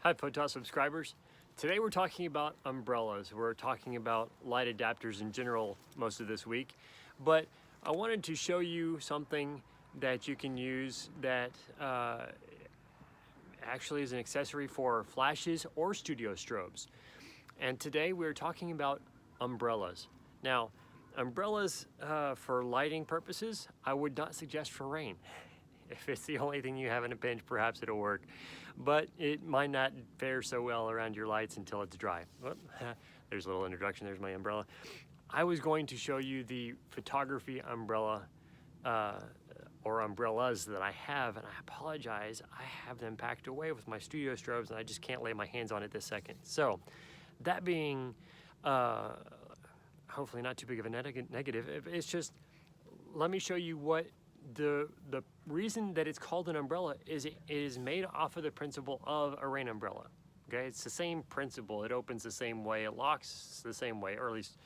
Hi Photos subscribers. Today we're talking about umbrellas. We're talking about light adapters in general most of this week, but I wanted to show you something that you can use that actually is an accessory for flashes or studio strobes. And today we're talking about umbrellas. Now, umbrellas for lighting purposes, I would not suggest for rain. If it's the only thing you have in a pinch, perhaps it'll work, but it might not fare so well around your lights until it's dry. Whoop, there's a little introduction, there's my umbrella. I was going to show you the photography umbrella or umbrellas that I have, and I apologize, I have them packed away with my studio strobes and I just can't lay my hands on it this second. So that being hopefully not too big of a negative, it's just, let me show you what the reason that it's called an umbrella is it is made off of the principle of a rain umbrella. Okay, it's the same principle. It opens the same way, it locks the same way, or at least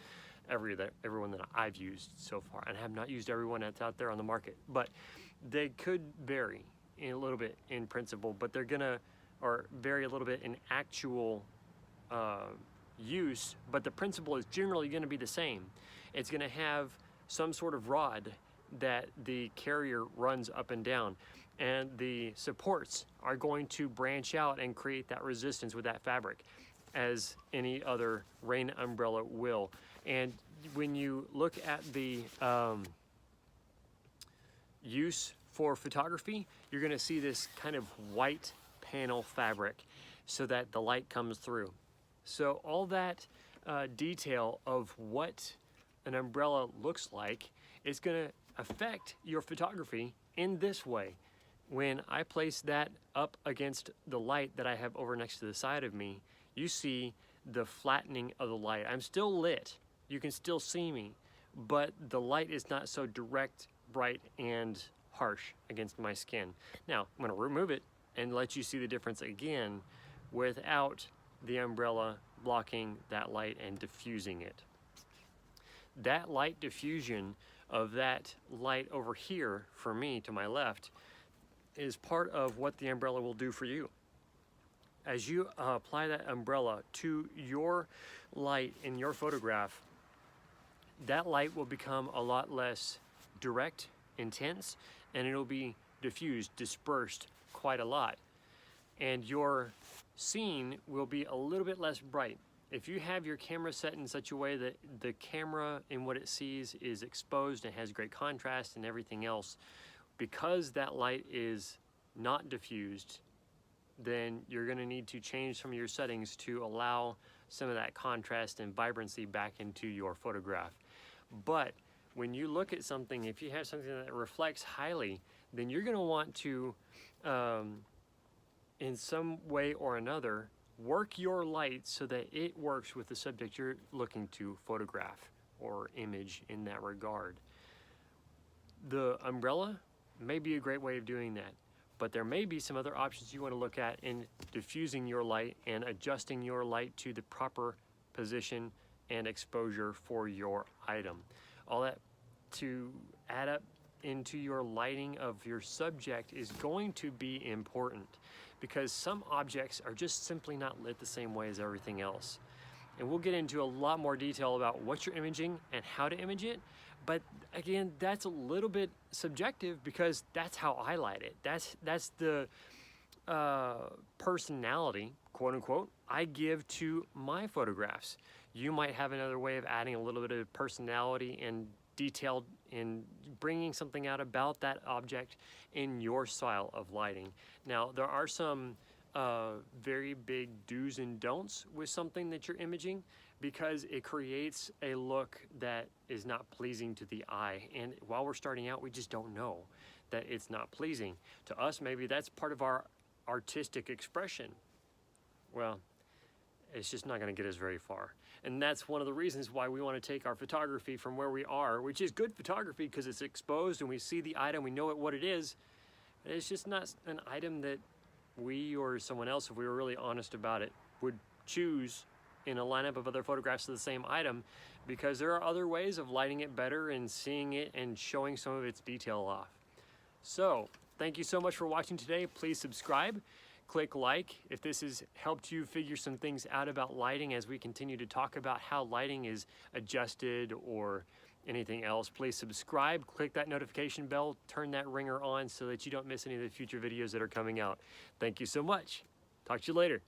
everyone that I've used so far, and I have not used everyone that's out there on the market, but they could vary a little bit in principle, but they're gonna, or vary a little bit in actual use, but the principle is generally gonna be the same. It's gonna have some sort of rod that the carrier runs up and down, and the supports are going to branch out and create that resistance with that fabric as any other rain umbrella will. And when you look at the use for photography, you're going to see this kind of white panel fabric so that the light comes through. So all that detail of what an umbrella looks like is going to affect your photography in this way. When I place that up against the light that I have over next to the side of me, you see the flattening of the light. I'm still lit, you can still see me, but the light is not so direct, bright, and harsh against my skin. Now, I'm gonna remove it and let you see the difference again without the umbrella blocking that light and diffusing it. That light diffusion of that light over here for me to my left is part of what the umbrella will do for you. As you apply that umbrella to your light in your photograph, that light will become a lot less direct, intense, and it'll be diffused, dispersed quite a lot. And your scene will be a little bit less bright. If you have your camera set in such a way that the camera and what it sees is exposed and has great contrast and everything else, because that light is not diffused, then you're going to need to change some of your settings to allow some of that contrast and vibrancy back into your photograph. But when you look at something, if you have something that reflects highly, then you're going to want to, in some way or another, work your light so that it works with the subject you're looking to photograph or image in that regard. The umbrella may be a great way of doing that, but there may be some other options you want to look at in diffusing your light and adjusting your light to the proper position and exposure for your item. All that to add up into your lighting of your subject is going to be important, because some objects are just simply not lit the same way as everything else. And we'll get into a lot more detail about what you're imaging and how to image it. But again, that's a little bit subjective because that's how I light it. That's the personality, quote unquote, I give to my photographs. You might have another way of adding a little bit of personality and detailed in bringing something out about that object in your style of lighting. Now, there are some very big do's and don'ts with something that you're imaging, because it creates a look that is not pleasing to the eye. And while we're starting out, we just don't know that it's not pleasing. To us, maybe that's part of our artistic expression. Well, it's just not going to get us very far. And that's one of the reasons why we want to take our photography from where we are, which is good photography because it's exposed and we see the item, we know what it is. It's just not an item that we or someone else, if we were really honest about it, would choose in a lineup of other photographs of the same item, because there are other ways of lighting it better and seeing it and showing some of its detail off. So, thank you so much for watching today. Please subscribe. click like. If this has helped you figure some things out about lighting as we continue to talk about how lighting is adjusted or anything else, please subscribe, click that notification bell, turn that ringer on so that you don't miss any of the future videos that are coming out. Thank you so much. Talk to you later.